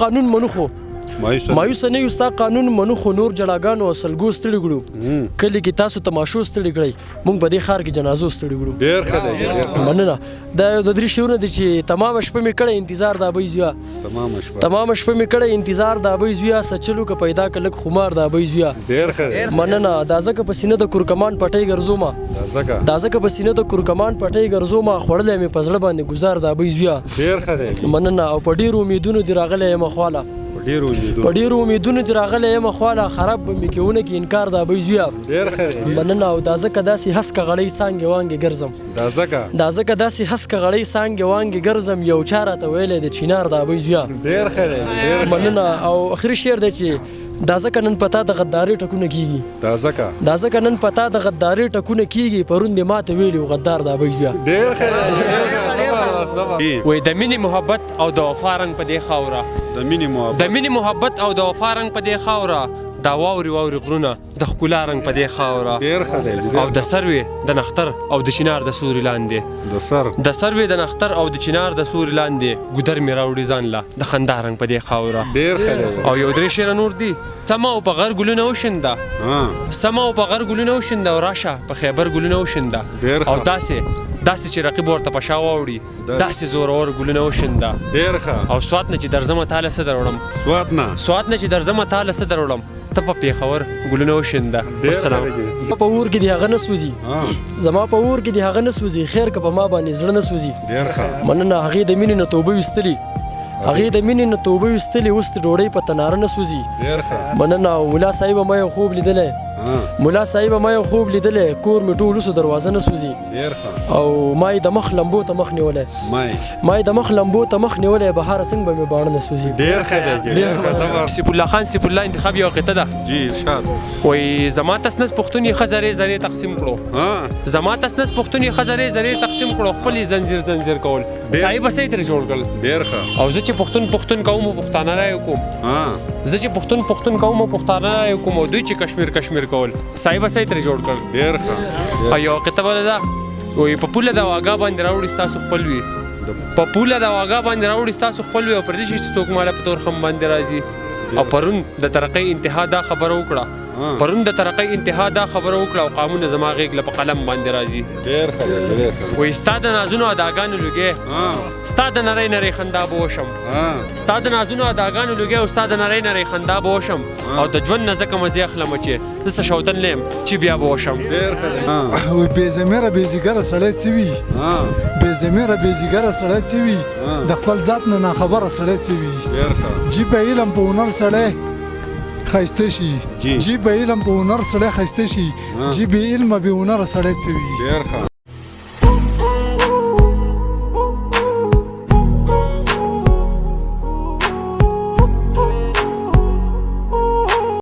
قانون منو خو مایوسه نه یو ستا قانون منو خو نور جلاګانو او سلګو ستړي کړو کلي کې تاسو تماشو ستړي کړئ موږ په دې ښار کې جنازو ستړي کړو ډېر ښه دی مننه دا یو د درې شیونه دي چې تمامه شپه مې کړی انتظار د ابۍ زویه تمامه شپه مې کړی انتظار د ابۍ زویه سچلو که پیدا که لږ خمار د ابۍ زویه ډېر ښه دی مننه دا ځکه په سینه د کورکمان پټۍ ګرځومه دا ځکه په سینه د کورکمان پټۍ ګرځومه خوړلی مې په زړه باندې ګزار د ابۍ زویه ډېر ښه دی مننه او په ډېرو امیدونو دې راغلی یم خواله په ډېرو امیدونو دې راغلی یم خواله خراب به مې کې ونه کړي انکار د ابۍ زویه ډېر ښه دی مننه او دا ځکه داسې هسکه غړۍ سانګې وانګې ګرځم دا ځکه داسې هسکه غړۍ سانګې وانګې ګرځم یو چا راته ویلی د چینار د ابۍ زویه ډېر ښه دی مننه او آخري شعر دی چې دا ځکه نن پتا د غدارۍ ټکونه کیږي دا ځکه نن پتا د غدارۍ ټکونه کیږي پرون دې ماته ویلي و غدار د ابۍ زویه ډېر ښه دی وای د مینې محبت او د وفا رنګ په دې خاوره د مینې محبت او د وفا رنګ په دې خاوره دا واوري غرونه د ښکلا رنګ په دې خاوره ډېر ښه دی او د سروې د نختر او د چنار د سوري لاندې د سروې د نختر او د چنار د سوري لاندې ګودر مې راوړي ځان له د خندا رنګ په دې خاوره ډېر ښه دی او یو درې شعره نور دي سما او په غر ګلونه وشنده او راشه په خیبر ګلونه وشنده او داسې چې رقیب ورته په شا واوړي داسې زورور ګلونه وشنده ډېر ښه او سوات نه چې درځمه تاله څه دروړم سوات نه چې درځمه تاله څه دروړم ته په پېښور ګلونه وشنده والسلام په اور کې دې هغه نه سوځي زما په اور کې دې هغه نه سوځي خیر که په ما باندې زړه نه سوځي ډېر ښه مننه هغې د مینې نه توبه ویستلي اوس د ډوډۍ په تناره نه سوځي مننه او ملا صاحبه ما یو خوب لیدلی کور مې ټول اوسو دروازه نه سوځي او ما یې د مخ لمبو ته مخ نیولی بهاره څنګه به مې باڼه نه سوځي سیف الله خان سیف الله انتخاب یو قطعه ده وایي زما تسنس پښتون یې ښه ذرې تقسیم کړو خپل یې زنځیر کول صاحبه څه یې ترې جوړ کړل او زه چې پښتون کوم او پښتانه رایې کوم او دوی چې کشمیر کول صاحبه څه یې ترې جوړ کړل او یو قطعه بله ده وایي په پوله د واګا باندې راوړي ستاسو خپل وي او پر دې شي چې څوک ماله په تور خم باندې راځي او پرون د ترقۍ انتها دا خبره وکړه او قامونه زما غېږ له په قلم باندې راځي وایي ستا د نازونو اداګانو لوګې ستا د نرۍ خندا به وشم او د ژوند نه ځکه مزې اخلمه چې زه څه شودن نه یم چې بیا به وشم وایي بېضمیره بېزیګره سړی څه وي د خپل ذات نه ناخبره سړی څه وي جی په علم په هنر سړی ښایسته شي جی بې علمه بې هنره سړی څه وي